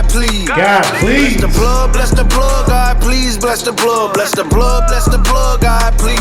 please. God, please. Bless the blood, bless the blood, God, please. Bless the blood, bless the blood, bless the blood, God, please.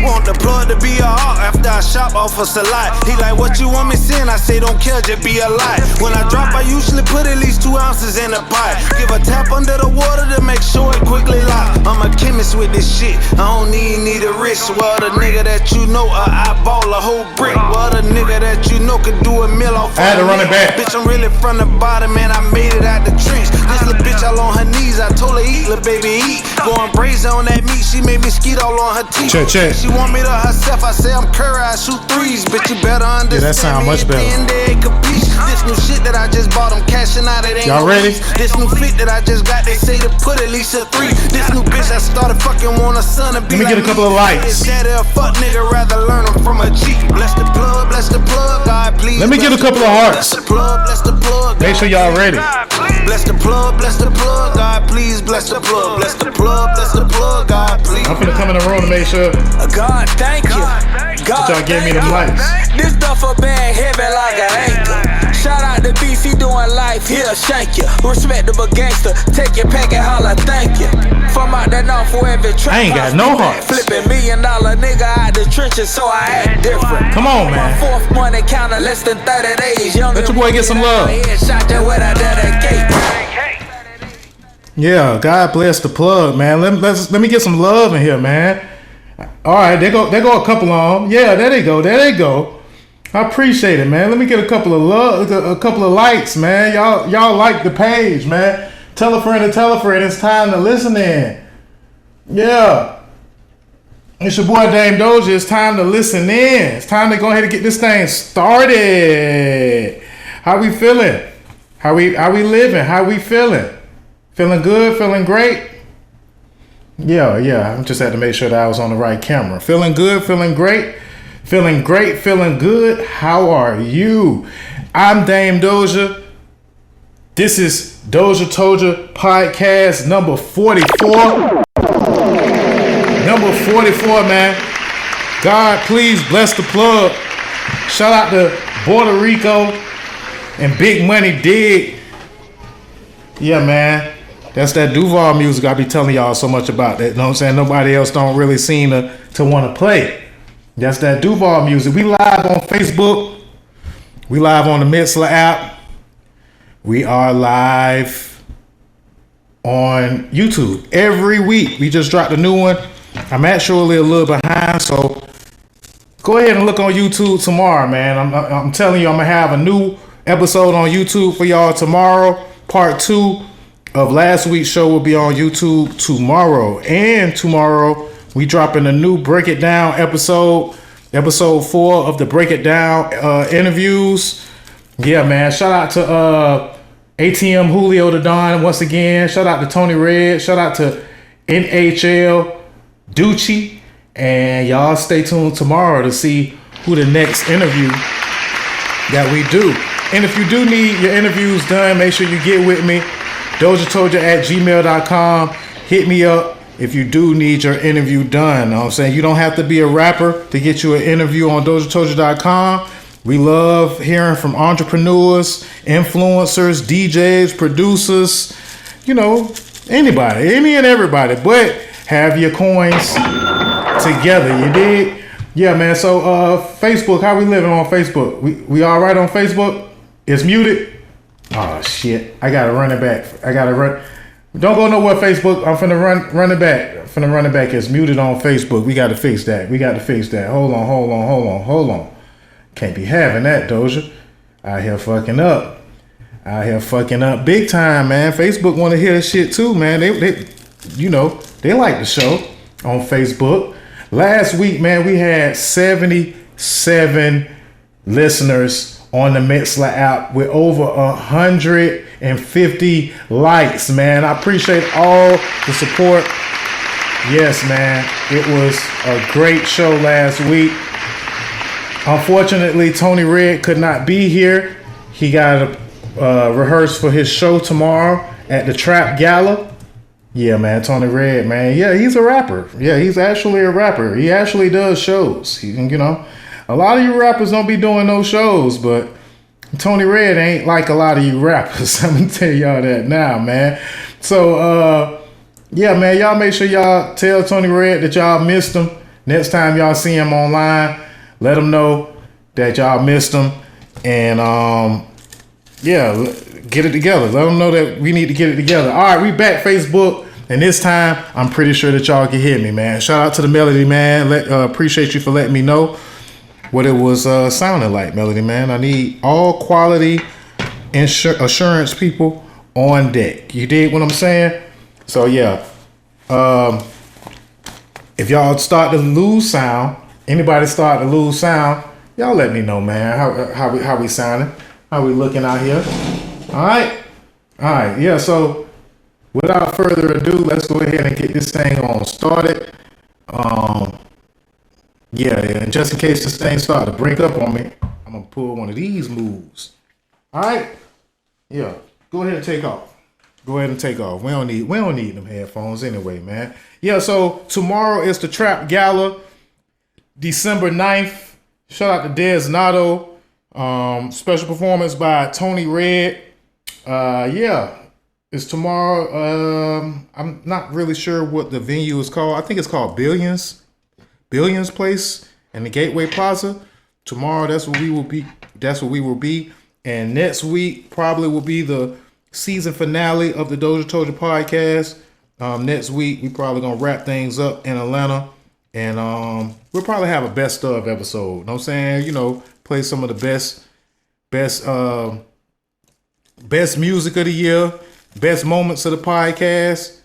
Want the blood to be a heart after I shop off a salad. He like, what you want me saying? I say, don't care, just be alive. When I drop, I usually put at least 2 ounces in a pot. Give a tap under the water to make sure it quickly lock. I'm a chemist with this shit. I don't need a wrist. Well, the nigga that you know, I ball a whole brick. Well, the nigga that you know could do a meal off. I had to run it back. Bitch, I'm really from the bottom, man. I made it out the trench. This little bitch all on her knees. I told her eat, little baby eat. Going brazen on that meat. She made me skeet all on her teeth. Check. She want me to herself. I say I'm Curry. I shoot threes. Bitch, you better understand. Yeah, that sound much better. This new shit that I just bought, I'm cashing out. It ain't y'all ready? This new fit that I just got, they say to put at least a 3. This new bitch I started fucking want a son to be. Let me get a couple of lights. Daddy a fuck nigga, rather learn him from a G. Bless the blood, God, please. Let me get a couple of hearts. Bless the blood, Make sure y'all ready. Bless the blood, God, please. Bless the blood, God, please. I'm finna come in the room to make sure God, thank you. God, y'all give me them lights. This stuff a bag heavy like an anchor. Shout out to BC doing life, he'll shank you. Respectable gangster, take your pack and holla, thank you. From out the north for every trap. I ain't got no hearts. Flipping $1 million nigga out the trenches, so I act different. Come on, man. My fourth money counter, less than 30 days. Young Let your boy get some love. Yeah, God bless the plug, man. Let me get some love in here, man. All right, there go a couple of them. Yeah, there they go. I appreciate it, man. Let me get a couple of love, a couple of likes, man. Y'all like the page, man. Tell a friend to tell a friend. It's time to listen in. Yeah. It's your boy Dame Dozha. It's time to listen in. It's time to go ahead and get this thing started. How we feeling? How we living? How we feeling? Feeling good? Feeling great? Yeah. I just had to make sure that I was on the right camera. Feeling good? Feeling great? Feeling great? Feeling good? How are you? I'm Dame Dozha. This is DOZHATOLDYA podcast number 44. Number 44, man. God, please bless the plug. Shout out to BordeRico and Big Money Dig. Yeah, man. That's that Duval music I be telling y'all so much about. That, you know what I'm saying? Nobody else don't really seem to want to play. That's that Duval music. We live on Facebook. We live on the Sizzla app. We are live on YouTube every week. We just dropped a new one. I'm actually a little behind, so go ahead and look on YouTube tomorrow, man. I'm telling you, I'm gonna have a new episode on YouTube for y'all tomorrow. Part 2 of last week's show will be on YouTube tomorrow. And tomorrow we dropping a new Break It Down episode 4 of the Break It Down interviews. Yeah, man. Shout out to ATM Julio the Don once again. Shout out to Tony Red. Shout out to NHL Ducci. And y'all stay tuned tomorrow to see who the next interview that we do. And if you do need your interviews done, make sure you get with me. DOZHATOLDYA.COM. Hit me up if you do need your interview done. You know what I'm saying? You don't have to be a rapper to get you an interview on DOZHATOLDYA.COM. We love hearing from entrepreneurs, influencers, DJs, producers, you know, anybody, any and everybody, but have your coins together, you dig? Yeah, man. So Facebook, how we living on Facebook? We all right on Facebook? It's muted. Oh shit. I gotta run it back. Don't go nowhere, Facebook. I'm finna run it back. It's muted on Facebook. We gotta fix that. Hold on. Can't be having that, Dozha. Out here fucking up big time, man. Facebook want to hear shit too, man. They like the show on Facebook. Last week, man, we had 77 listeners on the Sizzla app with over 150 likes, man. I appreciate all the support. Yes, man. It was a great show last week. Unfortunately, Tony Red could not be here. He got to rehearse for his show tomorrow at the Trap Gala. Yeah, man, Tony Red, man. Yeah, he's a rapper. Yeah, he's actually a rapper. He actually does shows. A lot of you rappers don't be doing no shows, but Tony Red ain't like a lot of you rappers. I'm gonna tell y'all that now, man. So yeah, man, y'all make sure y'all tell Tony Red that y'all missed him. Next time y'all see him online, let him know that y'all missed him. And yeah, get it together. Let them know that we need to get it together. All right, we back Facebook, and this time I'm pretty sure that y'all can hear me, man. Shout out to the Melody, man. Appreciate you for letting me know what it was sounding like, Melody, man. I need all quality assurance people on deck. You dig what I'm saying? So yeah, if y'all start to lose sound, anybody start to lose sound, y'all let me know, man. How we sounding? How we looking out here? All right. Yeah. So without further ado, let's go ahead and get this thing on started. Yeah. And just in case this thing start to break up on me, I'm gonna pull one of these moves. All right. Yeah. Go ahead and take off. Go ahead and take off. We don't need them headphones anyway, man. Yeah. So tomorrow is the Trap Gala, December 9th. Shout out to DOZHATOLDYA. Special performance by Tony Red. Yeah, it's tomorrow. I'm not really sure what the venue is called. I think it's called Billions Place in the Gateway Plaza. Tomorrow, that's what we will be. And next week probably will be the season finale of the DOZHATOLDYA podcast. Next week we probably gonna wrap things up in Atlanta. And we'll probably have a best of episode. You know what I'm saying? You know, play some of the best music of the year, best moments of the podcast.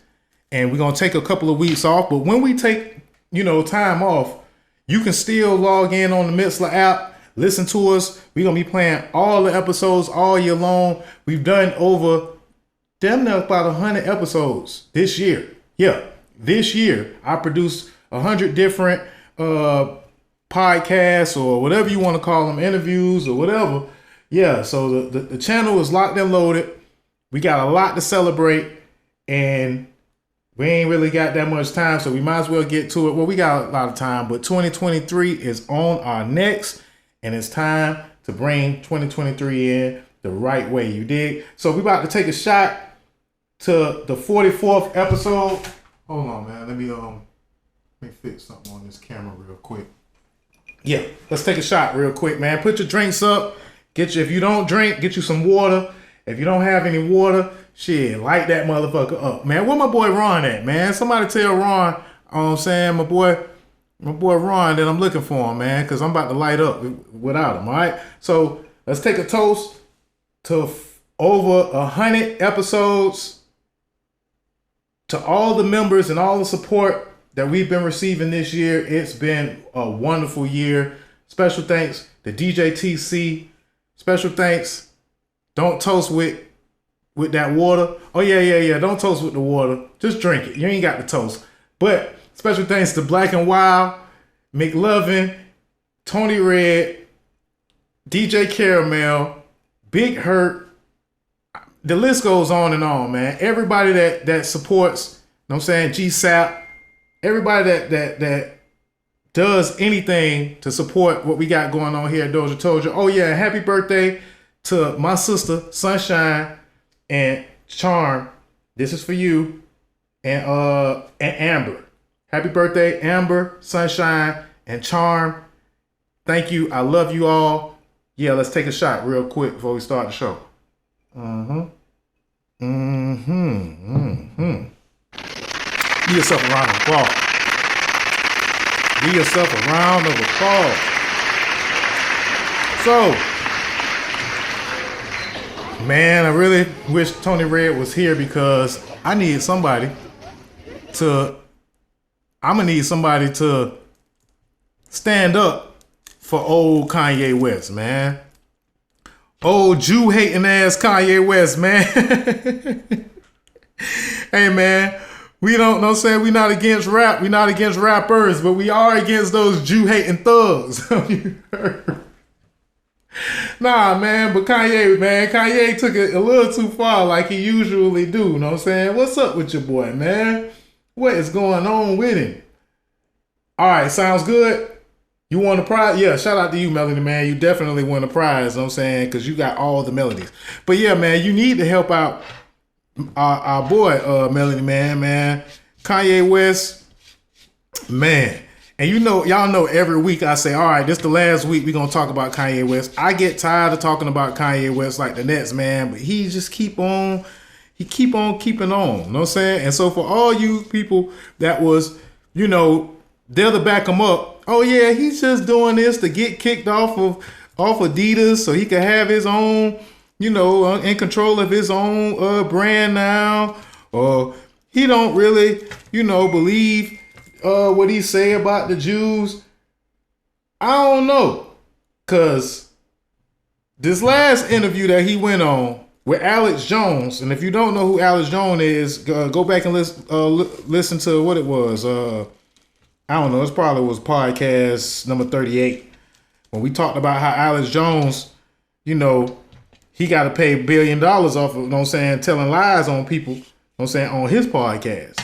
And we're going to take a couple of weeks off. But when we take, time off, you can still log in on the Mixlr app, listen to us. We're going to be playing all the episodes all year long. We've done over damn near about 100 episodes this year. Yeah, this year I produced 100 different podcasts or whatever you want to call them, interviews or whatever. Yeah, so the channel is locked and loaded. We got a lot to celebrate, and we ain't really got that much time, so we might as well get to it. Well, we got a lot of time, but 2023 is on our necks, and it's time to bring 2023 in the right way. You dig? So we about to take a shot to the 44th episode. Hold on, man. Let me fix something on this camera real quick. Yeah, let's take a shot real quick, man. Put your drinks up. If you don't drink, get you some water. If you don't have any water, shit, light that motherfucker up, man. Where my boy Ron at, man? Somebody tell Ron, I'm saying, my boy Ron, that I'm looking for him, man, because I'm about to light up without him, all right? So let's take a toast to over 100 episodes, to all the members and all the support that we've been receiving this year. It's been a wonderful year. Special thanks to DJ TC. Special thanks. Don't toast with that water. Oh yeah. Don't toast with the water. Just drink it. You ain't got to toast. But special thanks to Black and Wild, McLovin, Tony Red, DJ Caramel, Big Hurt. The list goes on and on, man. Everybody that supports, you know what I'm saying, GSAP. Everybody that does anything to support what we got going on here at DOZHATOLDYA. Oh yeah, happy birthday to my sister Sunshine and Charm. This is for you and Amber. Happy birthday, Amber, Sunshine, and Charm. Thank you. I love you all. Yeah, let's take a shot real quick before we start the show. Give yourself a round of applause. Give yourself a round of applause. So, man, I really wish Tony Red was here because I'm gonna need somebody to stand up for old Kanye West, man. Old Jew hating ass Kanye West, man. Hey, man. We don't know, saying we not against rap, we not against rappers, but we are against those Jew hating thugs. Nah, man, but Kanye took it a little too far like he usually do, you know what I'm saying? What's up with your boy, man? What is going on with him? All right, sounds good. You won a prize? Yeah, shout out to you, Melody, man. You definitely won a prize, you know what I'm saying? Because you got all the melodies. But yeah, man, you need to help out our boy, Melody, man. Kanye West, man. And you know, y'all know every week I say, all right, this the last week we're going to talk about Kanye West. I get tired of talking about Kanye West like the Nets, man. But he just keep on keeping on. You know what I'm saying? And so for all you people that was, you know, there to back him up, oh yeah, he's just doing this to get kicked off Adidas so he can have his own, you know, in control of his own brand now. Or he don't really, you know, believe what he say about the Jews. I don't know. Cause this last interview that he went on with Alex Jones, and if you don't know who Alex Jones is, go back and listen to what it was. I don't know. It probably was podcast number 38 when we talked about how Alex Jones, you know, he got to pay $1 billion off of, you know what I'm saying, telling lies on people, you know what I'm saying, on his podcast.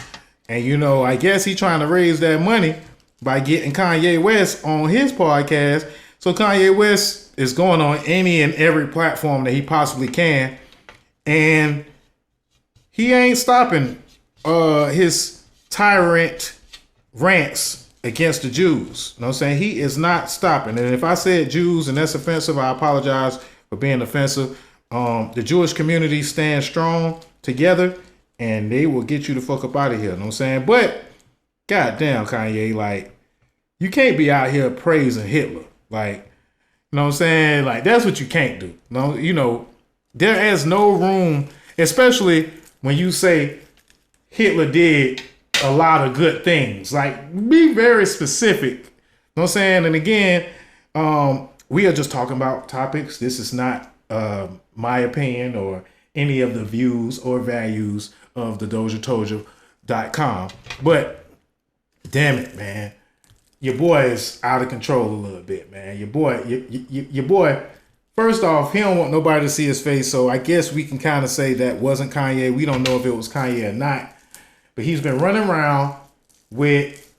And, you know, I guess he trying to raise that money by getting Kanye West on his podcast. So Kanye West is going on any and every platform that he possibly can. And he ain't stopping his tyrant rants against the Jews. You know what I'm saying? He is not stopping. And if I said Jews and that's offensive, I apologize for being offensive. The Jewish community stands strong together and they will get you the fuck up out of here. You know what I'm saying? But goddamn, Kanye, like, you can't be out here praising Hitler. Like, you know what I'm saying? Like, that's what you can't do. No, you know, there is no room, especially when you say Hitler did a lot of good things. Like, be very specific. You know what I'm saying? And again, we are just talking about topics. This is not my opinion or any of the views or values of the DOZHATOLDYA.COM. But damn it, man. Your boy is out of control a little bit, man. Your boy, first off, he don't want nobody to see his face. So I guess we can kind of say that wasn't Kanye. We don't know if it was Kanye or not. But he's been running around with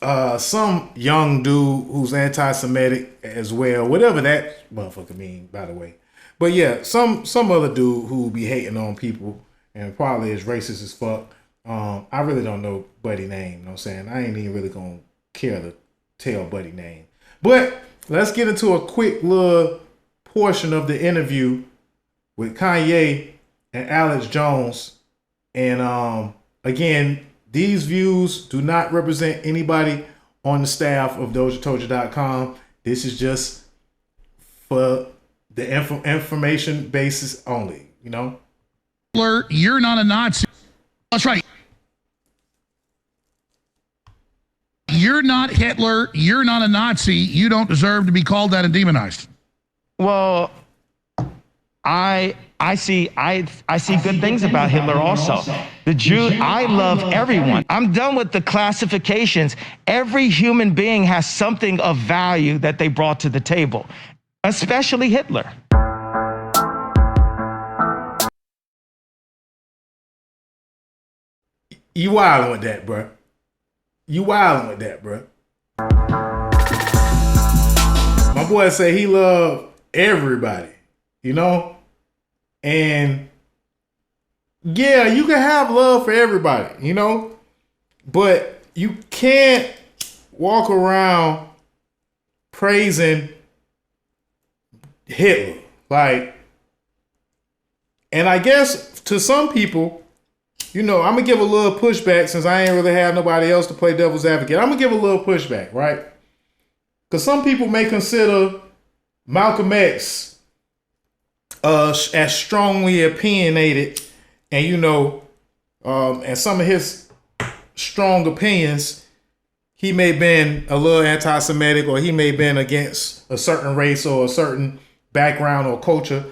some young dude who's anti-Semitic as well. Whatever that motherfucker mean, by the way. But yeah, some other dude who be hating on people and probably is racist as fuck. I really don't know Buddy name. You know what I'm saying? I ain't even really gonna care to tell Buddy name. But let's get into a quick little portion of the interview with Kanye and Alex Jones. And again, these views do not represent anybody on the staff of DOZHATOLDYA.COM. This is just for the information basis only, you know? Hitler, you're not a Nazi. That's right. You're not Hitler. You're not a Nazi. You don't deserve to be called that and demonized. Well, I see good things about Hitler also. The Jew, I love everyone. I'm done with the classifications. Every human being has something of value that they brought to the table, especially Hitler. You wildin' with that, bro. You wildin' with that, bro. My boy say he love everybody, you know? And yeah, you can have love for everybody, you know? But you can't walk around praising Hitler. Like, and I guess to some people, you know, I'm going to give a little pushback since I ain't really have nobody else to play devil's advocate. I'm going to give a little pushback, right? Because some people may consider Malcolm X as strongly opinionated and, you know, and some of his strong opinions, he may have been a little anti-Semitic or he may have been against a certain race or a certain background or culture.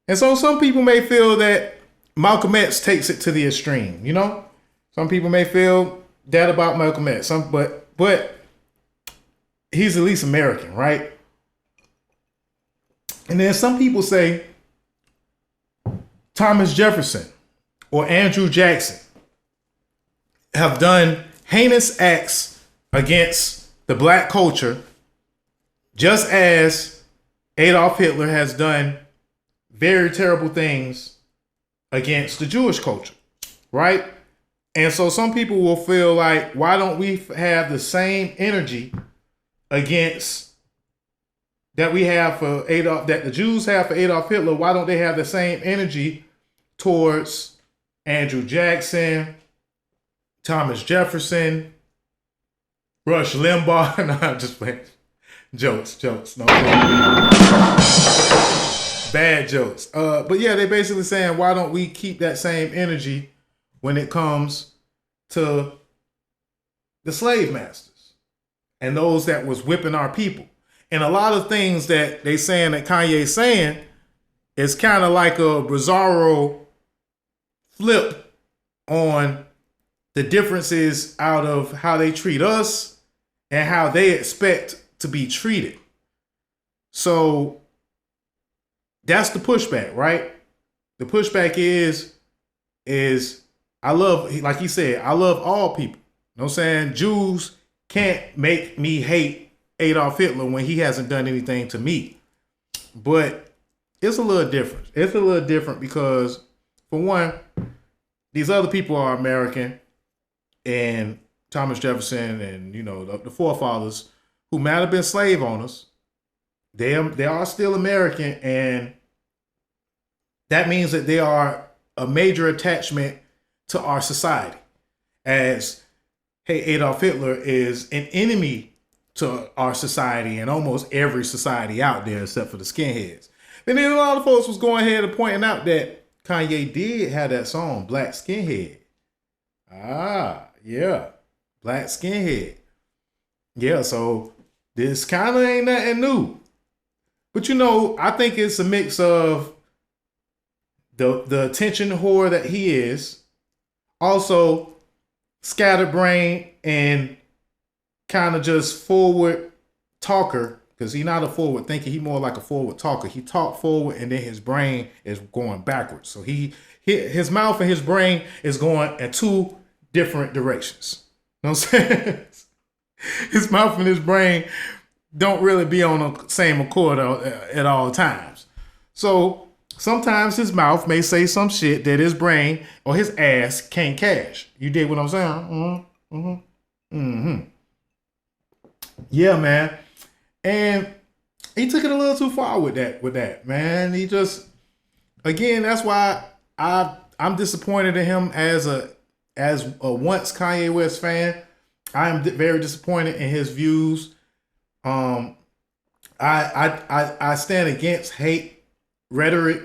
And so some people may feel that Malcolm X takes it to the extreme, you know? Some people may feel that about Malcolm X, but he's at least American, right? And then some people say Thomas Jefferson or Andrew Jackson have done heinous acts against the black culture Just as Adolf Hitler has done very terrible things against the Jewish culture, right? And so some people will feel like, why don't we have the same energy against that we have for Adolf, that the Jews have for Adolf Hitler? Why don't they have the same energy towards Andrew Jackson, Thomas Jefferson, Rush Limbaugh? No, I'm just playing. Jokes. No. Bad jokes. But yeah, they're basically saying, why don't we keep that same energy when it comes to the slave masters and those that was whipping our people? And a lot of things that they saying, that Kanye's saying, is kind of like a bizarro flip on the differences out of how they treat us and how they expect to be treated. So that's the pushback, right? The pushback is I love, like he said, I love all people. You know what I'm saying? Jews can't make me hate Adolf Hitler when he hasn't done anything to me. But it's a little different. It's a little different because, for one, these other people are American, and Thomas Jefferson and, you know, the forefathers who might have been slave owners, they are still American, and that means that they are a major attachment to our society. As, hey, Adolf Hitler is an enemy to our society and almost every society out there except for the skinheads. And then a lot of folks was going ahead and pointing out that Kanye did have that song, Black Skinhead. Yeah. Black Skinhead. Yeah, so this kind of ain't nothing new. But, you know, I think it's a mix of the attention whore that he is, also scatterbrain and kind of just forward talker, because he's not a forward thinker. He's more like a forward talker. He talk forward and then his brain is going backwards. So his mouth and his brain is going in two different directions. You know what I'm saying? His mouth and his brain don't really be on the same accord at all times. So sometimes his mouth may say some shit that his brain or his ass can't catch. You dig what I'm saying? Yeah, man. And he took it a little too far with that, man. He just, again, that's why I'm disappointed in him as a once Kanye West fan. I am very disappointed in his views. I stand against hate rhetoric.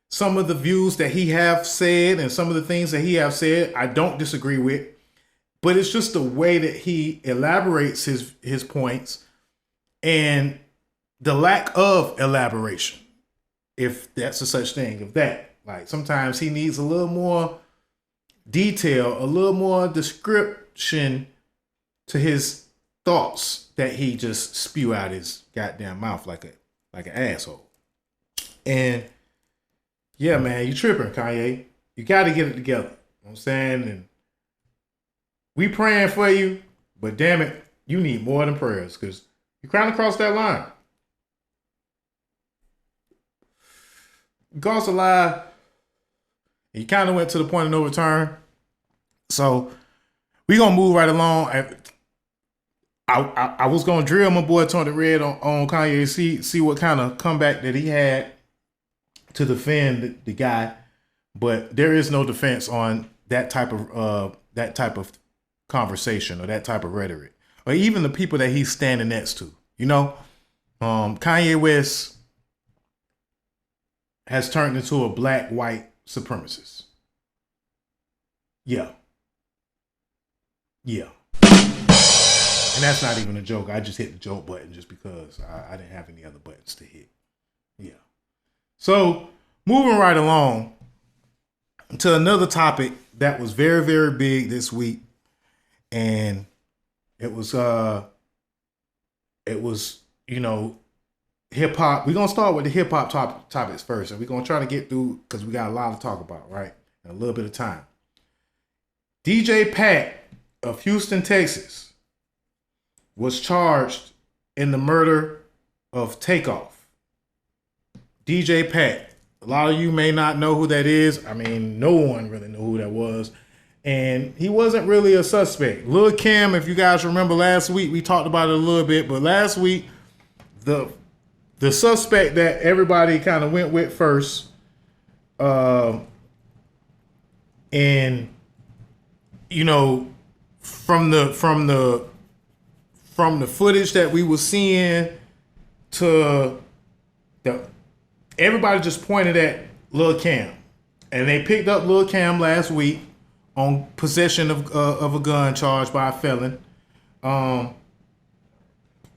Some of the views that he have said and some of the things that he have said, I don't disagree with. But it's just the way that he elaborates his points and the lack of elaboration, if that's a such thing, of that. Like, sometimes he needs a little more detail, a little more description to his thoughts that he just spew out his goddamn mouth like an asshole. And yeah, man, you tripping, Kanye. You got to get it together. You know what I'm saying? And we praying for you, but damn it, you need more than prayers, because you kind of crossed that line. You crossed the line. You kind of went to the point of no return. So we gonna move right along. I was gonna drill my boy Tony Red on Kanye, see what kind of comeback that he had to defend the guy, but there is no defense on that type of conversation or that type of rhetoric, or even the people that he's standing next to. You know, Kanye West has turned into a black-white supremacist. Yeah. And that's not even a joke. I just hit the joke button just because I didn't have any other buttons to hit. Yeah. So moving right along to another topic that was very, very big this week. And it was, you know, hip hop. We're going to start with the hip hop topics first. And we're going to try to get through, because we got a lot to talk about, right? In a little bit of time. DJ Pat of Houston, Texas, was charged in the murder of Takeoff. DJ Pat. A lot of you may not know who that is. I mean, no one really knew who that was. And he wasn't really a suspect. Lil' Kim, if you guys remember last week, we talked about it a little bit. But last week, the suspect that everybody kind of went with first, and you know, from the footage that we were seeing to everybody just pointed at Lil' Kim, and they picked up Lil' Kim last week on possession of a gun charged by a felon.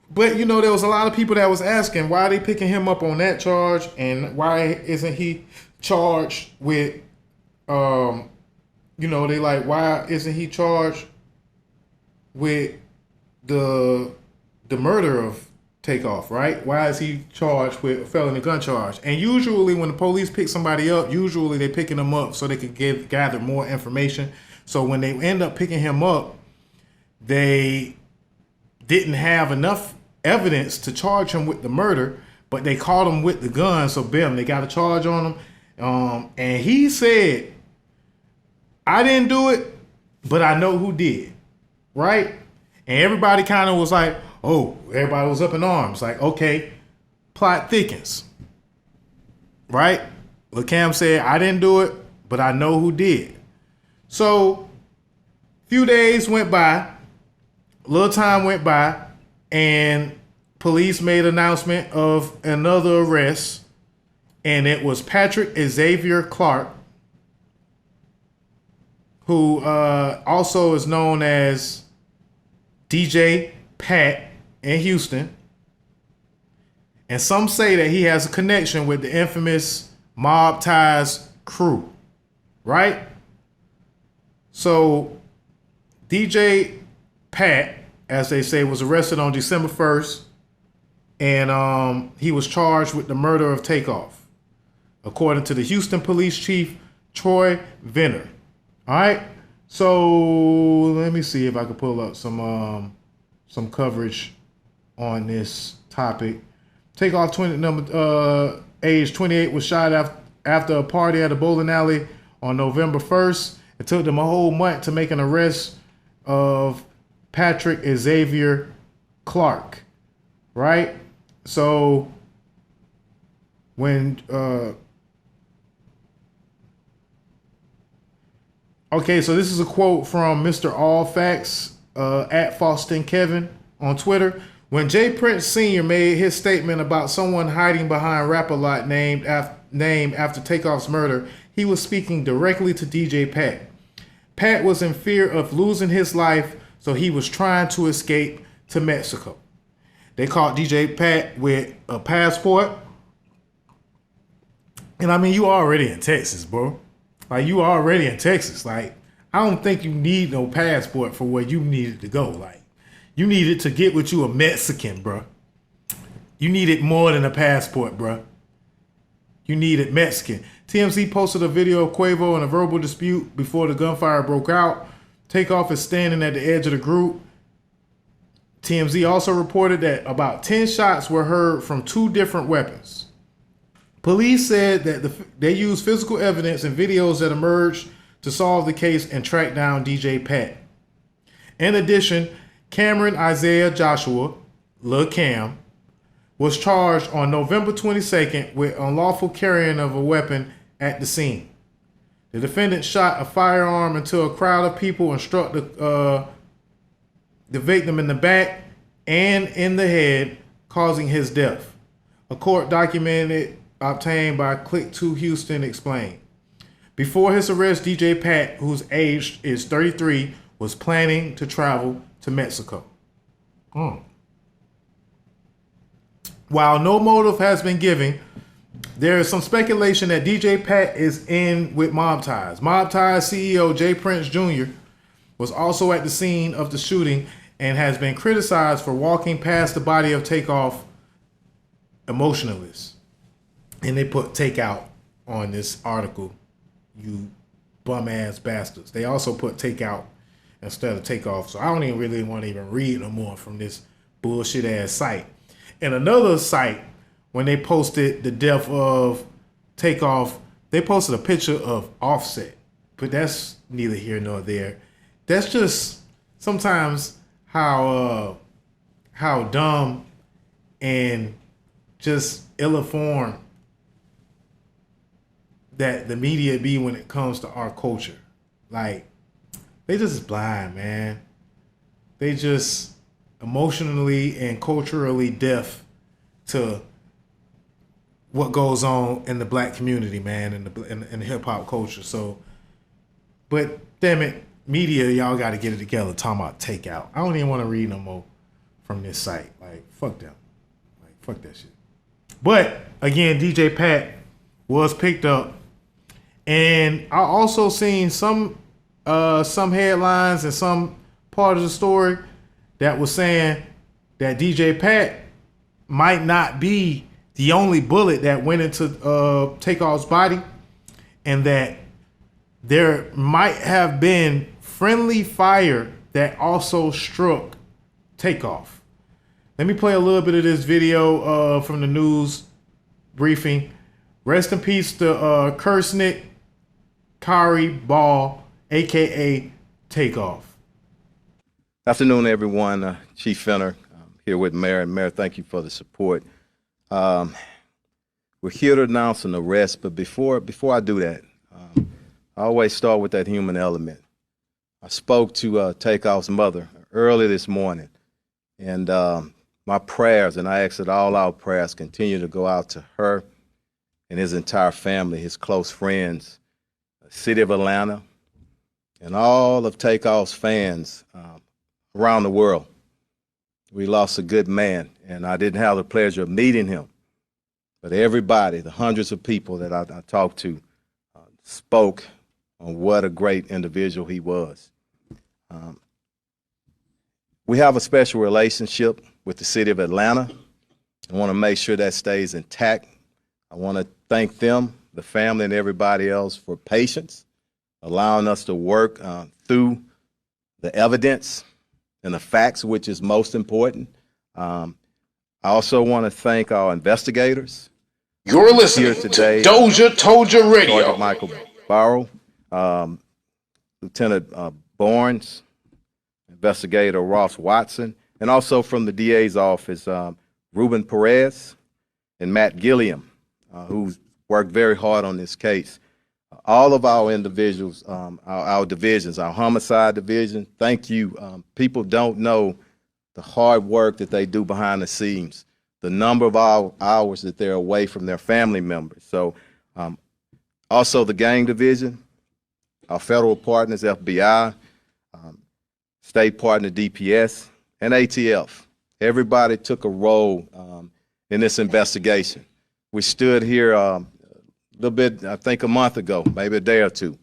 But you know, there was a lot of people that was asking why are they picking him up on that charge, and why isn't he charged with, you know, they like, why isn't he charged with the murder of Takeoff, right? Why is he charged with a felony gun charge? And usually when the police pick somebody up, usually they picking them up so they could gather more information. So when they end up picking him up, they didn't have enough evidence to charge him with the murder, but they caught him with the gun. So bam, they got a charge on him. And he said, I didn't do it, but I know who did, right? And everybody kind of was like, oh, everybody was up in arms. Like, okay, plot thickens, right? Lil' Kim said, I didn't do it, but I know who did. So, few days went by, a little time went by, and police made an announcement of another arrest, and it was Patrick Xavier Clark, who also is known as DJ Pat in Houston. And some say that he has a connection with the infamous Mob Ties crew, right? So DJ Pat, as they say, was arrested on December 1st, and he was charged with the murder of Takeoff, according to the Houston Police Chief Troy Venner. All right, so let me see if I can pull up some coverage on this topic. Takeoff, age 28, was shot after a party at a bowling alley on November 1st. It took them a whole month to make an arrest of Patrick Xavier Clark, right? So when okay, so this is a quote from Mr. All Facts at Faustin Kevin on Twitter. When Jay Prince Sr. made his statement about someone hiding behind Rap-A-Lot named after Takeoff's murder, he was speaking directly to DJ Pat. Pat was in fear of losing his life, so he was trying to escape to Mexico. They caught DJ Pat with a passport. And I mean, you already in Texas, bro. Like, you already in Texas. Like, I don't think you need no passport for where you needed to go. Like, you needed to get with you a Mexican, bro. You needed more than a passport, bro. You needed Mexican. TMZ posted a video of Quavo in a verbal dispute before the gunfire broke out. Takeoff is standing at the edge of the group. TMZ also reported that about 10 shots were heard from 2 different weapons. Police said that they used physical evidence and videos that emerged to solve the case and track down DJ Pat. In addition, Cameron Isaiah Joshua, Lil' Kim, was charged on November 22nd with unlawful carrying of a weapon at the scene. The defendant shot a firearm into a crowd of people and struck the victim in the back and in the head, causing his death. A court document obtained by Click 2 Houston explained. Before his arrest, DJ Pat, whose age is 33, was planning to travel to Mexico. While no motive has been given, there is some speculation that DJ Pat is in with Mob Ties. Mob Ties CEO Jay Prince Jr. was also at the scene of the shooting and has been criticized for walking past the body of Takeoff emotionless. And they put Takeout on this article, you bum ass bastards. They also put Takeout instead of Takeoff. So I don't even really want to even read no more from this bullshit ass site. And another site, when they posted the death of Takeoff, they posted a picture of Offset. But that's neither here nor there. That's just sometimes how dumb and just ill-informed that the media be when it comes to our culture. Like, they just blind, man. They just emotionally and culturally deaf to what goes on in the black community, man, in the hip-hop culture. So, but damn it, media, y'all got to get it together talking about Takeout. I don't even want to read no more from this site. Like, fuck them. Like, fuck that shit. But, again, DJ Pat was picked up. And I also seen some headlines and some part of the story that was saying that DJ Pat might not be the only bullet that went into Takeoff's body, and that there might have been friendly fire that also struck Takeoff. Let me play a little bit of this video from the news briefing. Rest in peace to Kursnick Kari Ball, a.k.a. Takeoff. Afternoon, everyone. Chief Fenner here with Mayor. Mayor, thank you for the support. We're here to announce an arrest, but before I do that, I always start with that human element. I spoke to Takeoff's mother early this morning, and my prayers, and I ask that all our prayers continue to go out to her and his entire family, his close friends, the city of Atlanta, and all of Takeoff's fans around the world. We lost a good man, and I didn't have the pleasure of meeting him. But everybody, the hundreds of people that I talked to, spoke on what a great individual he was. We have a special relationship with the city of Atlanta. I want to make sure that stays intact. I want to thank them, the family, and everybody else for patience, allowing us to work through the evidence and the facts, which is most important. I also want to thank our investigators. You're listening to DOZHATOLDYA Radio. Sergeant Michael Barrow, Lieutenant Barnes, Investigator Ross Watson, and also from the DA's office, Ruben Perez and Matt Gilliam, who's worked very hard on this case. All of our individuals, our divisions, our homicide division, thank you. People don't know the hard work that they do behind the scenes, the number of hours that they're away from their family members. So also the gang division, our federal partners, FBI, state partner DPS, and ATF. Everybody took a role in this investigation. We stood here a little bit, I think a month ago, maybe a day or two,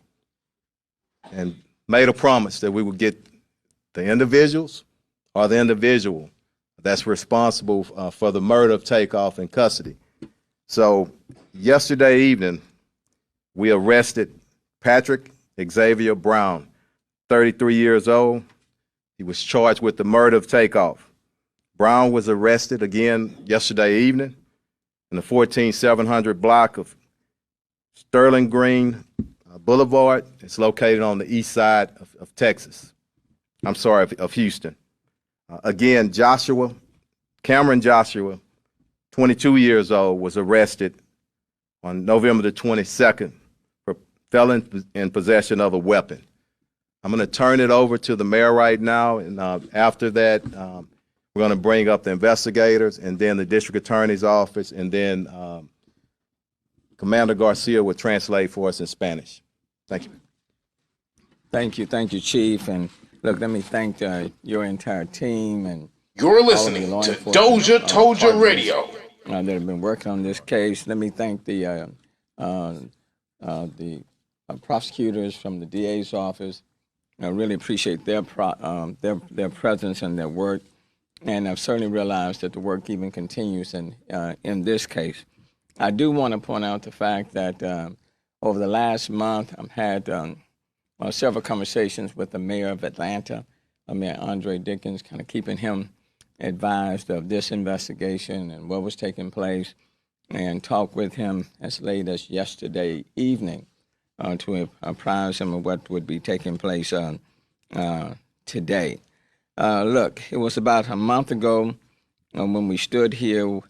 and made a promise that we would get the individuals or the individual that's responsible for the murder of Takeoff in custody. So yesterday evening, we arrested Patrick Xavier Brown, 33 years old. He was charged with the murder of Takeoff. Brown was arrested again yesterday evening in the 14700 block of Sterling Green Boulevard. It's located on the east side of Texas. I'm sorry, of Houston. Again, Cameron Joshua, 22 years old, was arrested on November the 22nd for felon in possession of a weapon. I'm going to turn it over to the mayor right now, and after that, we're going to bring up the investigators and then the district attorney's office, and then Commander Garcia will translate for us in Spanish. Thank you. Thank you, Chief. And look, let me thank your entire team and you're listening to DOZHATOLDYA Radio. That have been working on this case. Let me thank the prosecutors from the DA's office. I really appreciate their presence and their work, and I've certainly realized that the work even continues in this case. I do want to point out the fact that over the last month, I've had several conversations with the mayor of Atlanta, Mayor Andre Dickens, kind of keeping him advised of this investigation and what was taking place, and talked with him as late as yesterday evening to apprise him of what would be taking place today. Look, it was about a month ago when we stood here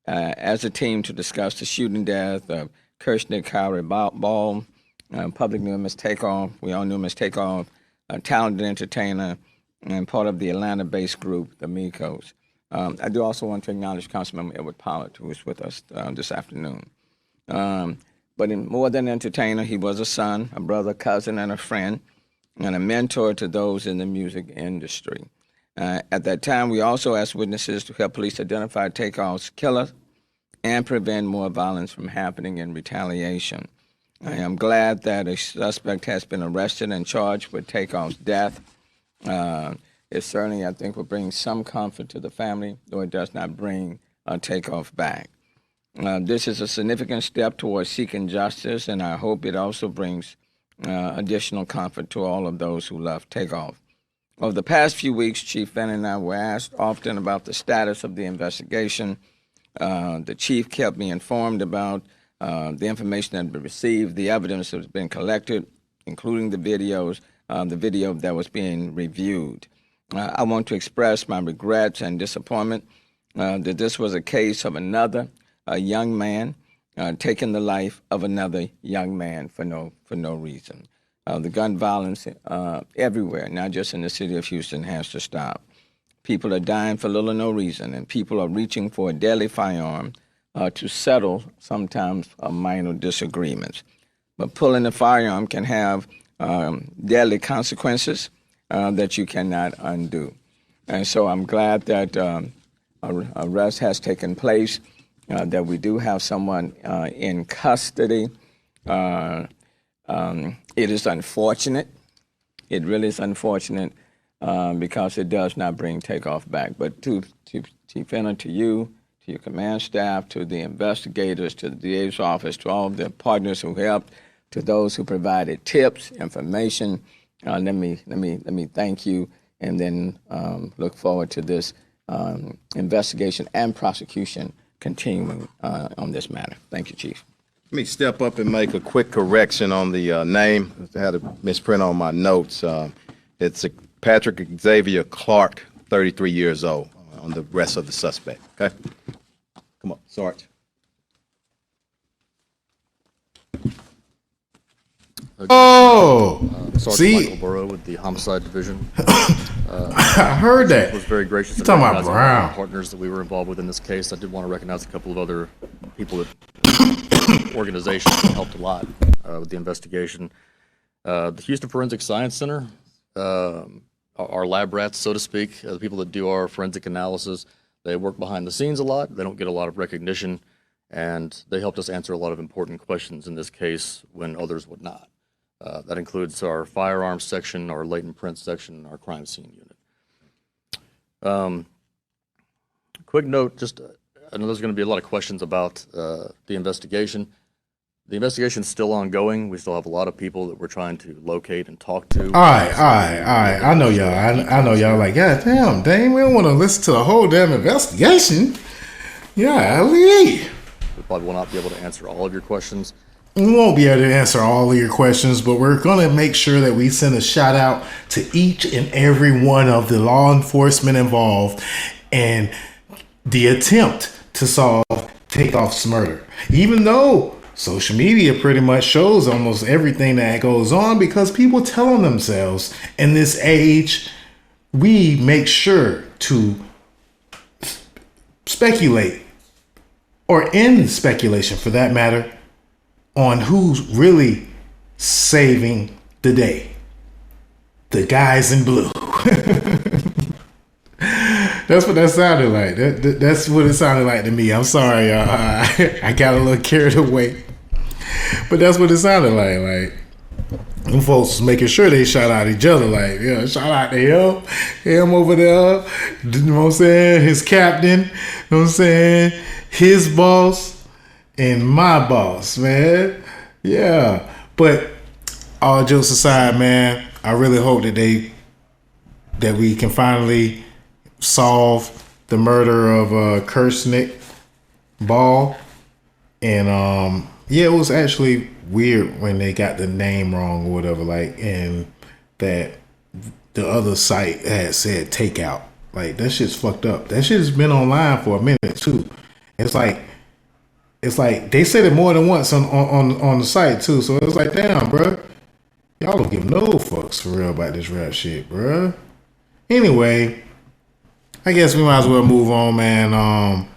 as a team to discuss the shooting death of Kirshner Kyrie Ball, public knew him as Takeoff. We all knew him as Takeoff, a talented entertainer and part of the Atlanta-based group, the Migos. I do also want to acknowledge Councilmember Edward Pollard, who is with us this afternoon. But in more than an entertainer, he was a son, a brother, cousin, and a friend, and a mentor to those in the music industry. At that time, we also asked witnesses to help police identify Takeoff's killer and prevent more violence from happening in retaliation. I am glad that a suspect has been arrested and charged with Takeoff's death. It certainly, I think, will bring some comfort to the family, though it does not bring Takeoff back. This is a significant step towards seeking justice, and I hope it also brings additional comfort to all of those who love Takeoff. Over the past few weeks, Chief Fenn and I were asked often about the status of the investigation. The chief kept me informed about the information that had been received, the evidence that has been collected, including the videos, the video that was being reviewed. I want to express my regrets and disappointment that this was a case of another young man taking the life of another young man for no reason. The gun violence everywhere, not just in the city of Houston, has to stop. People are dying for little or no reason, and people are reaching for a deadly firearm to settle sometimes minor disagreements. But pulling a firearm can have deadly consequences that you cannot undo. And so I'm glad that arrest has taken place, that we do have someone in custody. It is unfortunate. It really is unfortunate because it does not bring Takeoff back. But to Chief Fenner, to you, to your command staff, to the investigators, to the DA's office, to all of the partners who helped, to those who provided tips, information, let me thank you, and then look forward to this investigation and prosecution continuing on this matter. Thank you, Chief. Let me step up and make a quick correction on the name. I had a misprint on my notes. It's Patrick Xavier Clark, 33 years old, on the rest of the suspect. Okay? Come on, Sarge. Oh, Sergeant see, Michael Burrow with the Homicide Division. I heard that. Was very gracious. You talking about recognizing Brown? the partners that we were involved with in this case. I did want to recognize a couple of other people that organizations that helped a lot with the investigation. The Houston Forensic Science Center, our lab rats, so to speak, the people that do our forensic analysis. They work behind the scenes a lot. They don't get a lot of recognition, and they helped us answer a lot of important questions in this case when others would not. That includes our firearms section, our latent print section, and our crime scene unit. Quick note, I know there's going to be a lot of questions about the investigation. The investigation's still ongoing. We still have a lot of people that we're trying to locate and talk to. All right. I know y'all. I know y'all like, God damn, Dame, we don't want to listen to the whole damn investigation. Yeah, we probably will not be able to answer all of your questions. We won't be able to answer all of your questions, but we're going to make sure that we send a shout out to each and every one of the law enforcement involved and the attempt to solve Takeoff's murder. Even though social media pretty much shows almost everything that goes on, because people telling themselves in this age, we make sure to speculate, or end speculation for that matter, on who's really saving the day. The guys in blue. That's what that sounded like. That's what it sounded like to me. I'm sorry, y'all. I got a little carried away. But that's what it sounded like. Them folks was making sure they shout out each other. Like, yeah, shout out to him over there. You know what I'm saying? His captain. You know what I'm saying? His boss. And my boss, man. Yeah. But all jokes aside, man, I really hope that we can finally solve the murder of Kirsnick Ball. And yeah, it was actually weird when they got the name wrong or whatever, like, and that the other site had said takeout. Like, that shit's fucked up. That shit has been online for a minute too. It's like they said it more than once on the site too. So it was like, damn, bro, y'all don't give no fucks for real about this rap shit, bro. Anyway, I guess we might as well move on, man.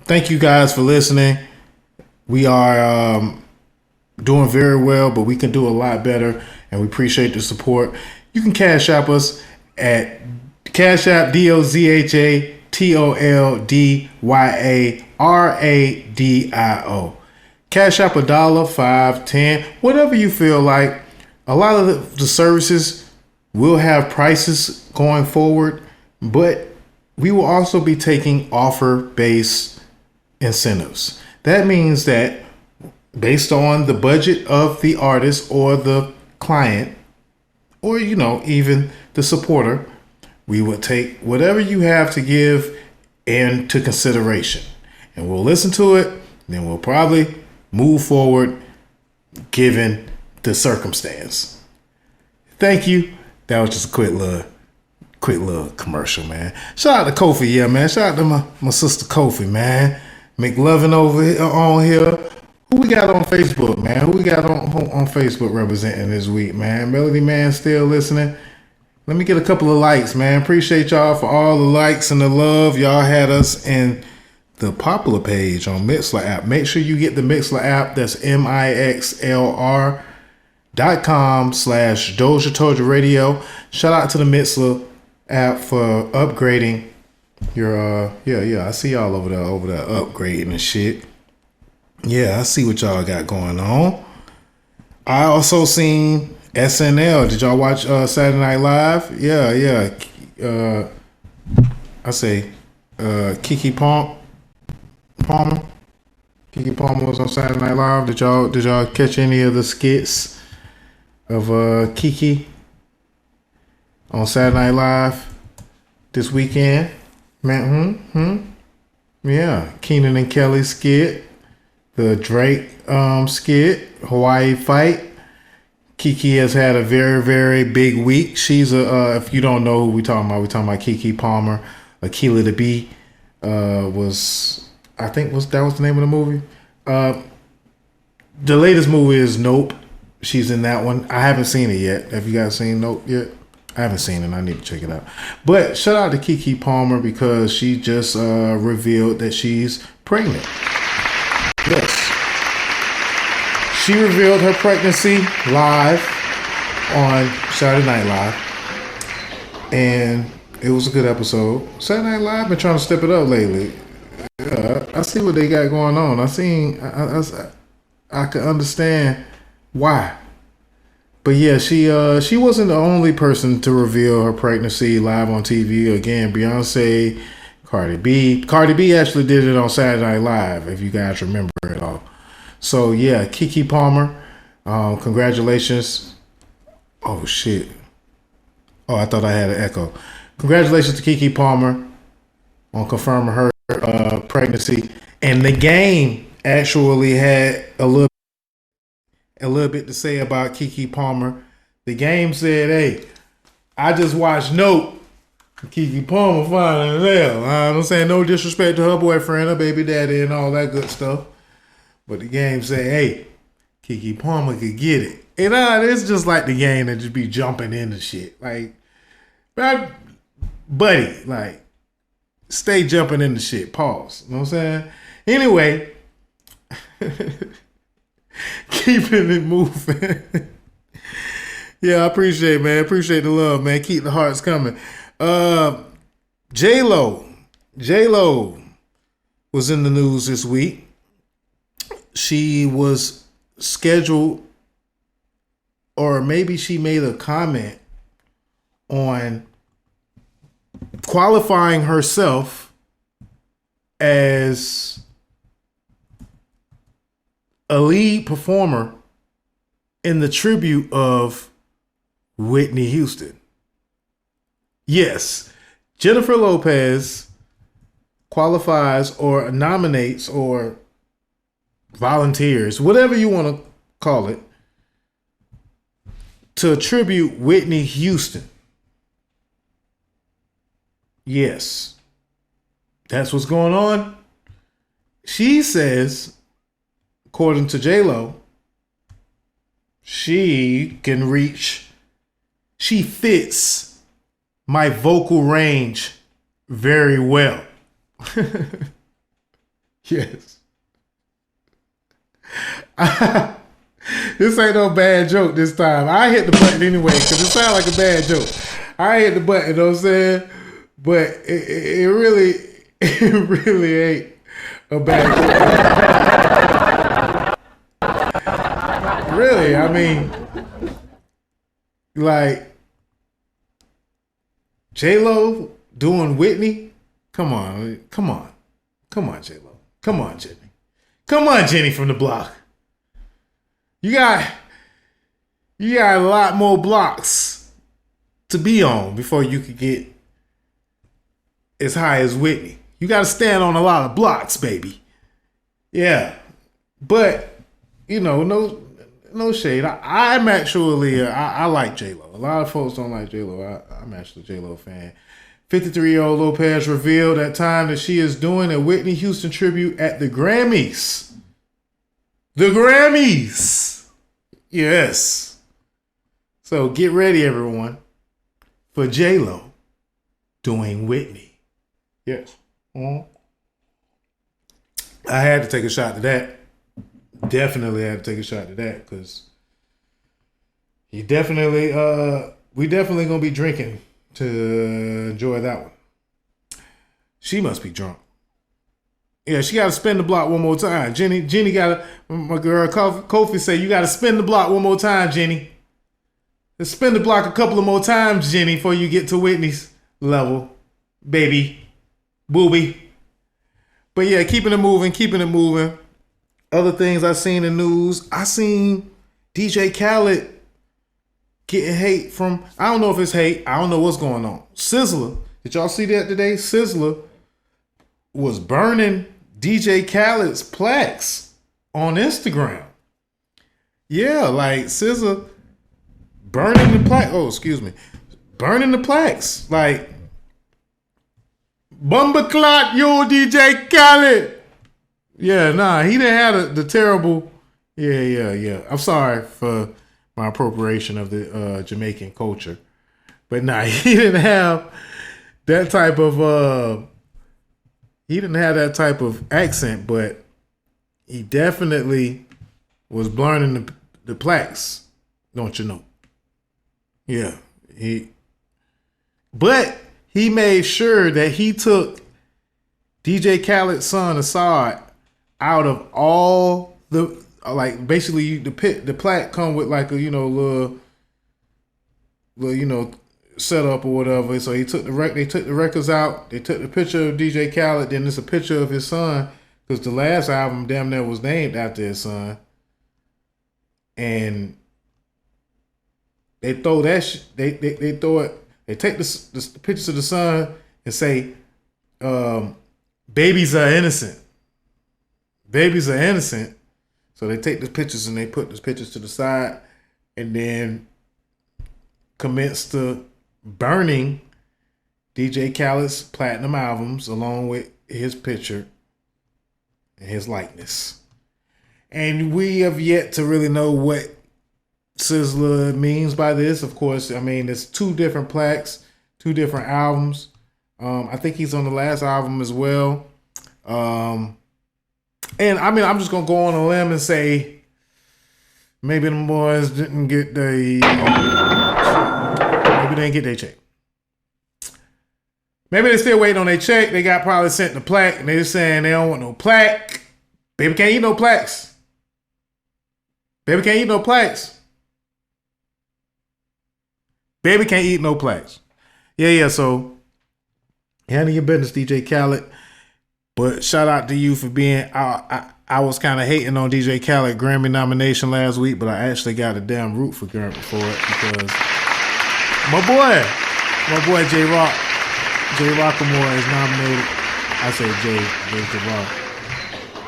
Thank you guys for listening. We are doing very well, but we can do a lot better, and we appreciate the support. You can Cash App us at Cash App DOZHATOLDYARADIO. Cash App $1, $5, $10, whatever you feel like. A lot of the services will have prices going forward, but we will also be taking offer-based incentives. That means that based on the budget of the artist or the client, or, you know, even the supporter, we would take whatever you have to give into consideration, and we'll listen to it. Then we'll probably move forward given the circumstance. Thank you. That was just a quick little commercial, man. Shout out to Kofi, yeah, man. Shout out to my sister Kofi, man. McLovin over here, on here. Who we got on Facebook, man? Who we got on Facebook representing this week, man? Melody Man still listening. Let me get a couple of likes, man. Appreciate y'all for all the likes and the love. Y'all had us in the popular page on Mixlr app. Make sure you get the Mixlr app. That's mixlr.com/DOZHATOLDYA.COM. Shout out to the Mixlr app for upgrading your I see y'all over there upgrading and shit. Yeah, I see what y'all got going on. I also seen SNL. Did y'all watch Saturday Night Live? Yeah. I say KeeKee Palmer. KeeKee Palmer was on Saturday Night Live. Did y'all catch any of the skits of KeeKee on Saturday Night Live this weekend? Man, yeah. Keenan and Kelly skit, the Drake skit, Hawaii fight. KeeKee has had a very, very big week. She's if you don't know who we talking about KeeKee Palmer. Akila the Bee that was the name of the movie. The latest movie is Nope. She's in that one. I haven't seen it yet. Have you guys seen Nope yet? I haven't seen it. I need to check it out. But shout out to KeeKee Palmer because she just revealed that she's pregnant. Yes. She revealed her pregnancy live on Saturday Night Live. And it was a good episode. Saturday Night Live been trying to step it up lately. I see what they got going on. I can understand why. But yeah, she wasn't the only person to reveal her pregnancy live on TV. Again, Beyonce, Cardi B. Cardi B actually did it on Saturday Night Live, if you guys remember it all. So yeah, KeeKee Palmer, congratulations. Oh shit. Oh, I thought I had an echo. Congratulations to KeeKee Palmer on confirming her pregnancy. And the game actually had a little bit to say about KeeKee Palmer. The game said, hey, I just watched Nope. KeeKee Palmer fine as hell. I'm saying no disrespect to her boyfriend, her baby daddy, and all that good stuff. But the game said, hey, KeeKee Palmer could get it. And it's just like the game that just be jumping into shit. Like, buddy, like, stay jumping into shit. Pause. You know what I'm saying? Anyway, keeping it moving. Yeah, I appreciate it, man. Appreciate the love, man. Keep the hearts coming. J-Lo was in the news this week. She was scheduled, or maybe she made a comment on qualifying herself as a lead performer in the tribute of Whitney Houston. Yes, Jennifer Lopez qualifies or nominates or volunteers, whatever you want to call it, to tribute Whitney Houston. Yes, that's what's going on. She says, according to J-Lo, she fits my vocal range very well. Yes. This ain't no bad joke this time. I hit the button anyway because it sounds like a bad joke. I hit the button, you know what I'm saying? But it really ain't a bad joke. Really, I mean, like, J-Lo doing Whitney? Come on, J-Lo. Come on, Jenny. Come on, Jenny from the block. You got a lot more blocks to be on before you could get as high as Whitney. You got to stand on a lot of blocks, baby. Yeah. But, you know, no shade. I'm actually, I like J-Lo. A lot of folks don't like J-Lo. I'm actually a J-Lo fan. 53-year-old Lopez revealed at time that she is doing a Whitney Houston tribute at the Grammys. The Grammys! Yes. So get ready, everyone, for J-Lo doing Whitney. Yes. I had to take a shot to that. Definitely had to take a shot to that because we definitely gonna be drinking to enjoy that one. She must be drunk. Yeah, she got to spin the block one more time. Jenny got to, my girl Kofi said, you got to spin the block one more time, Jenny. Let's spin the block a couple of more times, Jenny, before you get to Whitney's level. Baby. Booby. But yeah, keeping it moving. Other things I seen in news. I seen DJ Khaled getting hate from, I don't know if it's hate. I don't know what's going on. Sizzla. Did y'all see that today? Sizzla was burning DJ Khaled's plaques on Instagram. Yeah, like Sizzla burning the plaque. Oh, excuse me. Burning the plaques. Like, Bumba Clot, yo, DJ Khaled. Yeah, nah, he didn't have the terrible. Yeah. I'm sorry for my appropriation of the Jamaican culture. But nah, he didn't have that type of accent, but he definitely was burning the plaques, don't you know? Yeah. But he made sure that he took DJ Khaled's son Assad out of all the, like, basically the plaque come with like a, you know, little, you know, setup or whatever. So they took the records out. They took the picture of DJ Khaled. Then there's a picture of his son because the last album damn near was named after his son. And they throw that they throw it. They take the pictures of the son and say, "Babies are innocent. Babies are innocent." So they take the pictures and they put the pictures to the side, and then commence to burning DJ Khaled's platinum albums along with his picture and his likeness. And we have yet to really know what Sizzla means by this. Of course, I mean, it's 2 different plaques, 2 different albums. I think he's on the last album as well. And I mean, I'm just gonna go on a limb and say maybe the boys didn't get maybe they didn't get their check. Maybe they still waiting on their check. They got probably sent the plaque and they just saying they don't want no plaque. Baby can't eat no plaques. Baby can't eat no plaques. Baby can't eat no plaques. Yeah. So handle your business, DJ Khaled. But shout out to you for being. I was kind of hating on DJ Khaled Grammy nomination last week, but I actually got a damn root for it because my boy J Rock Jay Rockmore is nominated. I say Jay Rock.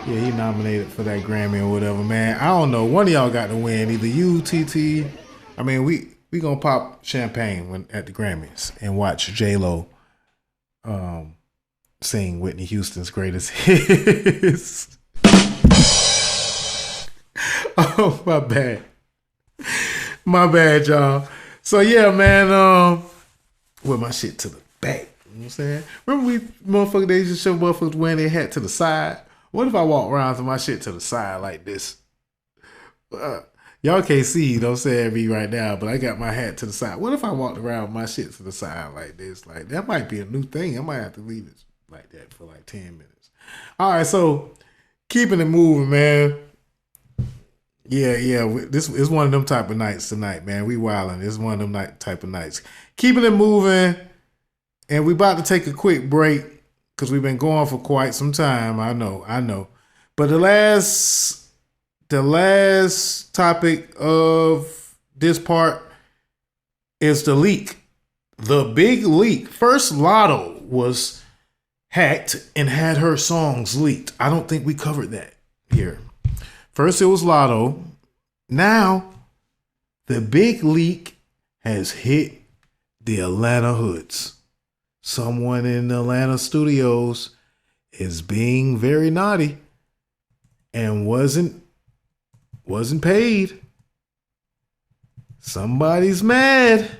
Yeah, he nominated for that Grammy or whatever, man. I don't know. One of y'all got to win. Either you, TT. I mean, we gonna pop champagne at the Grammys and watch J-Lo sing Whitney Houston's greatest hits. Oh, my bad. My bad, y'all. So yeah, man, with my shit to the back. You know what I'm saying? Remember motherfuckers, they used to show motherfuckers wearing their hat to the side? What if I walk around with my shit to the side like this? Y'all can't see, you know what I'm saying, me right now, but I got my hat to the side. What if I walked around with my shit to the side like this? Like, that might be a new thing. I might have to leave it like that for like 10 minutes. All right, so keeping it moving, man. Yeah. This is one of them type of nights tonight, man. We wilding. It's one of them type of nights. Keeping it moving, and we about to take a quick break because we've been going for quite some time. I know. But the last topic of this part is the leak. The big leak. First, Lotto was hacked and had her songs leaked. I don't think we covered that here. First, it was Lotto. Now, the big leak has hit the Atlanta hoods. Someone in the Atlanta studios is being very naughty and wasn't paid. Somebody's mad.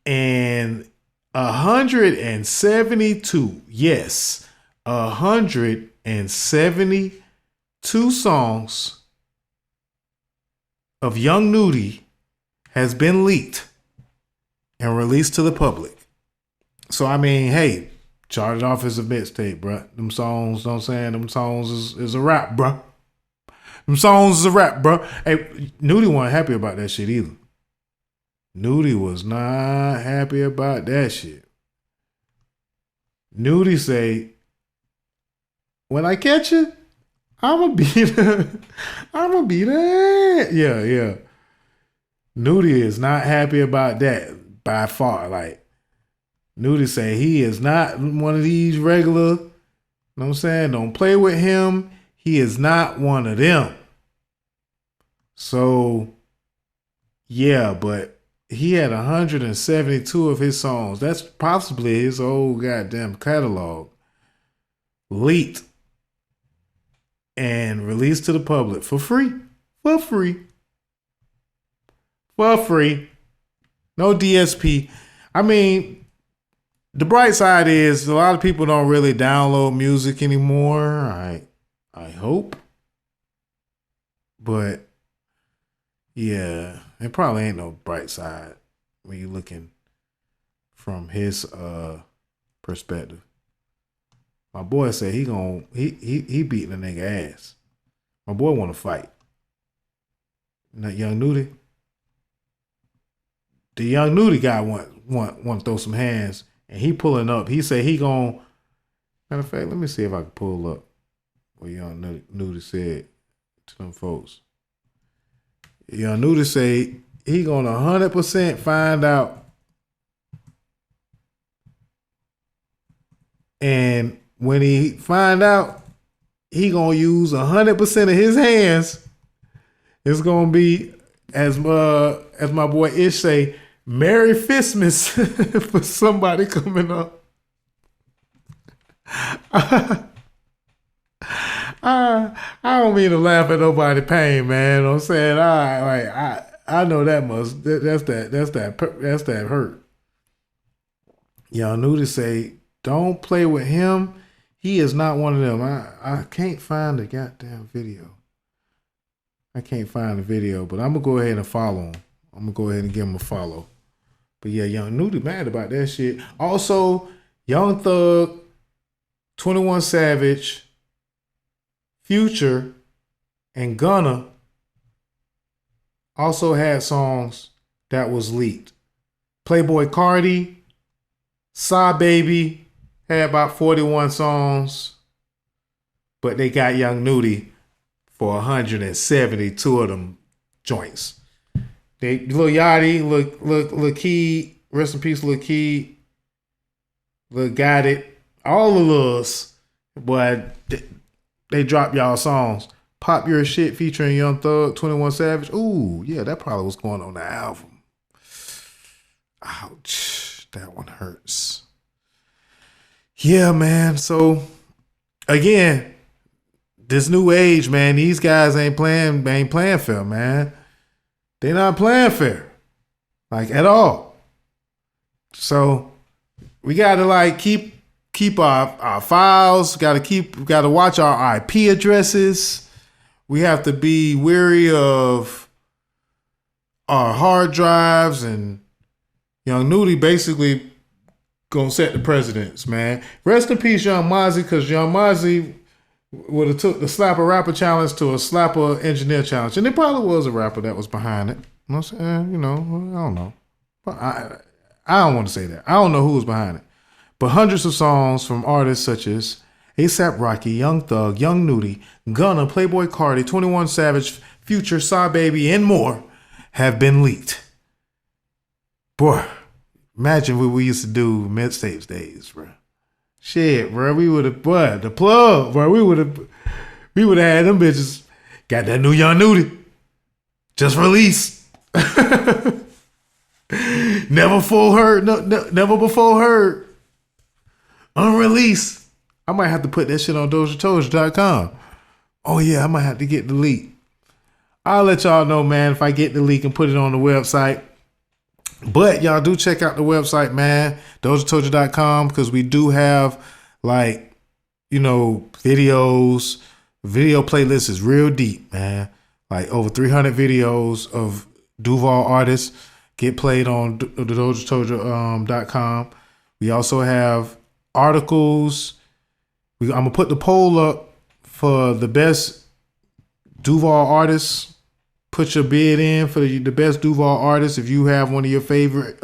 And 172, yes, 172 songs of Young Nudy has been leaked and released to the public. So, I mean, hey, chart it off as a mixtape, bruh. Them songs, know what I'm saying? Them songs is a rap, bruh. Them songs is a rap, bruh. Hey, Nudy wasn't happy about that shit either. Nudy was not happy about that shit. Nudy say, when I catch you, I'ma beat her. I'ma beat her. Yeah. Nudy is not happy about that by far. Like, Nudy say he is not one of these regular, you know what I'm saying? Don't play with him. He is not one of them. So, yeah, but he had 172 of his songs. That's possibly his old goddamn catalog leaked and released to the public for free. For free. No DSP. I mean, the bright side is a lot of people don't really download music anymore. I hope. But yeah, it probably ain't no bright side when you're looking from his perspective. My boy said he beating a nigga ass. My boy want to fight. That Young Nudy. The Young Nudy guy want to throw some hands, and he pulling up. He say he gon'. Matter of fact, let me see if I can pull up what Young Nudy said to them folks. Young Nudy say he gonna 100% find out, and when he find out, he gonna use 100% of his hands. It's gonna be, as my boy Ish say, Merry Fistmas for somebody coming up. I don't mean to laugh at nobody's pain, man. You know what I'm saying? I know that must that's that hurt. Y'all knew to say, don't play with him. He is not one of them. I can't find the goddamn video. But I'm gonna go ahead and follow him. I'm gonna go ahead and give him a follow. But yeah, Young Nudy mad about that shit. Also, Young Thug, 21 Savage, Future, and Gunna also had songs that was leaked. Playboy Cardi, Saw Baby had about 41 songs, but they got Young Nudy for 172 of them joints. Lil Yachty, Lil Key, rest in peace, Lil Key. Lil Got It, all the Lils, boy, they drop y'all songs. Pop Your Shit featuring Young Thug, 21 Savage. Ooh, yeah, that probably was going on the album. Ouch, that one hurts. Yeah, man. So again, this new age, man, these guys ain't playing fair, man. They not playing fair. Like at all. So we gotta like keep our files, gotta watch our IP addresses. We have to be wary of our hard drives, and Young Nudy basically gonna set the precedence, man. Rest in peace, Young Mozzie, because Young Mozzie would have took the Slapper Rapper Challenge to a Slapper Engineer Challenge. And there probably was a rapper that was behind it. You know what I'm saying? You know, I don't know. But I don't want to say that. I don't know who was behind it. But hundreds of songs from artists such as A$AP Rocky, Young Thug, Young Nudy, Gunna, Playboy Carti, 21 Savage, Future, Saw Baby, and more have been leaked. Boy, imagine what we used to do mixtapes days, bro. Shit, bro, we would have, boy, the plug, bro, we would have had them bitches. Got that new Young Nudy just released. Never before heard. Unreleased. I might have to put that shit on DOZHATOLDYA.COM. Oh yeah, I might have to get the leak. I'll let y'all know, man, if I get the leak and put it on the website. But y'all do check out the website, man, DOZHATOLDYA.COM, because we do have like, you know, videos. Video playlist is real deep, man. Like over 300 videos of Duval artists get played on the DOZHATOLDYA.COM. We also have articles. I'm gonna put the poll up for the best Duval artists. Put your bid in for the best Duval artist. If you have one of your favorite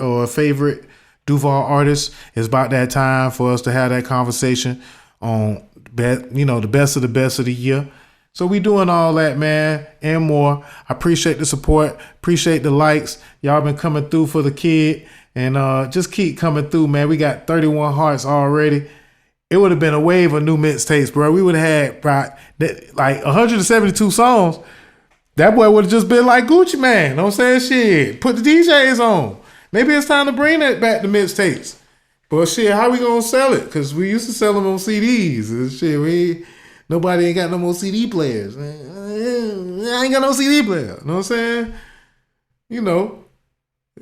Duval artists, it's about that time for us to have that conversation on the best of the year. So we doing all that, man, and more. I appreciate the support, appreciate the likes. Y'all been coming through for the kid, and just keep coming through, man. We got 31 hearts already. It would have been a wave of new mixtapes, bro. We would have had like 172 songs. That boy would have just been like Gucci Man. Know what I'm saying? Shit. Put the DJs on. Maybe it's time to bring that back to mixtapes. But shit, how we gonna sell it? Because we used to sell them on CDs. And shit, nobody ain't got no more CD players. I ain't got no CD player. Know what I'm saying? You know,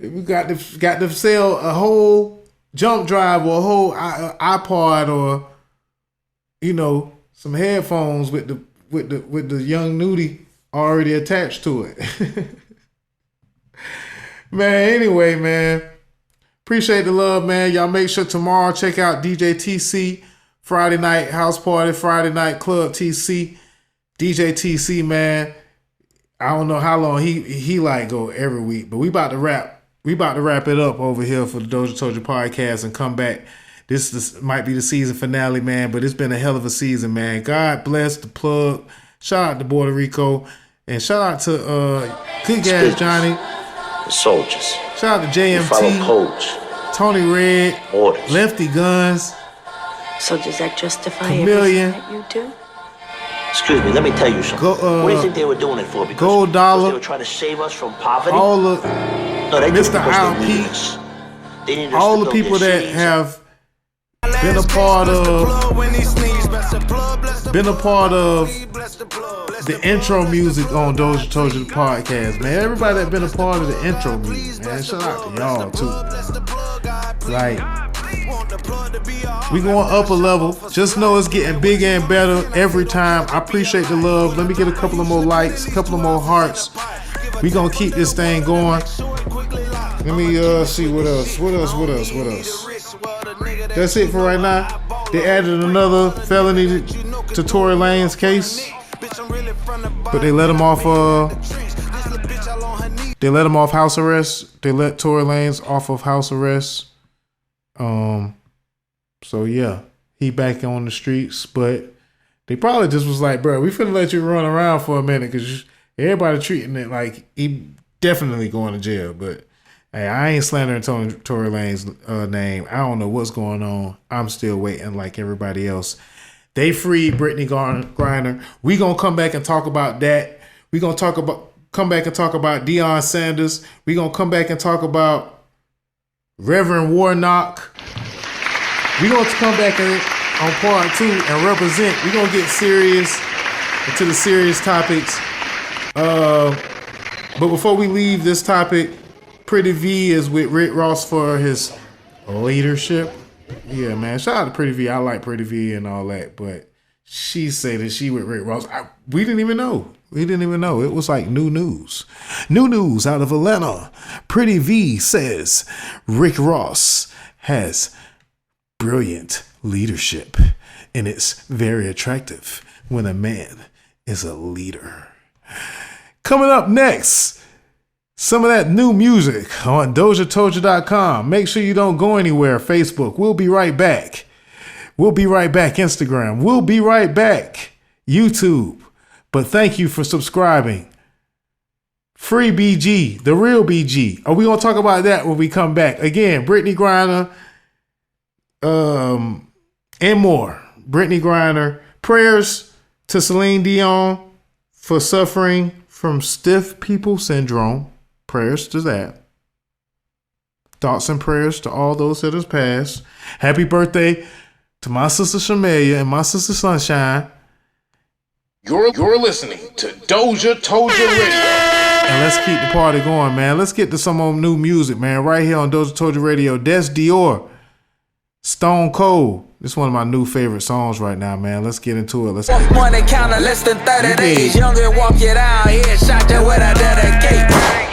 we got to sell a whole jump drive or a whole iPod, or you know, some headphones with the Young Nudy already attached to it. Man, anyway, man. Appreciate the love, man. Y'all make sure tomorrow check out DJ TC, Friday night house party, Friday night club TC. DJ TC, man. I don't know how long he like go every week, but we about to wrap it up over here for the Doja Told You podcast and come back. This might be the season finale, man, but it's been a hell of a season, man. God bless the plug. Shout out to BordeRico. And shout out to Good Gas Johnny. The soldiers. Shout out to JMT. Tony Red. Orders. Lefty Guns. So does that justify Chameleon. everything that you do? Excuse me, let me tell you something. What do you think they were doing it for? Because Gold Dollar. they were trying to save us from poverty? All the no, they Mr. Al Peach. They needed all the people that have been a part of the intro music on Doja Told You the podcast, man. Everybody that been a part of the intro music, man. Shout out to y'all too. Like, we going up a level. Just know it's getting bigger and better every time. I appreciate the love. Let me get a couple of more likes, a couple of more hearts. We gonna keep this thing going. Let me see what else. That's it for right now. They added another felony to Tory Lanez case, but they let him off. They let him off house arrest. They let Tory Lanez off of house arrest. So yeah, he back on the streets, but they probably just was like, bro, we finna let you run around for a minute because everybody treating it like he definitely going to jail. But Hey, I ain't slandering Tory Lane's name. I don't know what's going on. I'm still waiting like everybody else. They freed Brittany Griner. We gonna come back and talk about that. We gonna come back and talk about Deion Sanders. We gonna come back and talk about Reverend Warnock. We gonna come back on part 2 and represent. We gonna get serious into the serious topics. But before we leave this topic, Pretty V is with Rick Ross for his leadership. Yeah, man. Shout out to Pretty V. I like Pretty V and all that, but she said that she with Rick Ross. We didn't even know. It was like new news. New news out of Atlanta. Pretty V says Rick Ross has brilliant leadership, and it's very attractive when a man is a leader. Coming up next, some of that new music on DOZHATOLDYA.COM. Make sure you don't go anywhere. Facebook. We'll be right back. Instagram. We'll be right back. YouTube. But thank you for subscribing. Free BG, the real BG. Are we going to talk about that when we come back? Again, Brittany Griner, and more. Brittany Griner. Prayers to Celine Dion for suffering from stiff people syndrome. Prayers to that. Thoughts and prayers to all those that has passed. Happy birthday to my sister Shamelia and my sister Sunshine. You're listening to DOZHATOLDYA Radio. And let's keep the party going, man. Let's get to some more new music, man. Right here on DOZHATOLDYA Radio. Des Dior, Stone Cold. This is one of my new favorite songs right now, man. Let's get into it. Let's get Money counter less than 30 days. Younger walk it out here, shot you with a dedicate.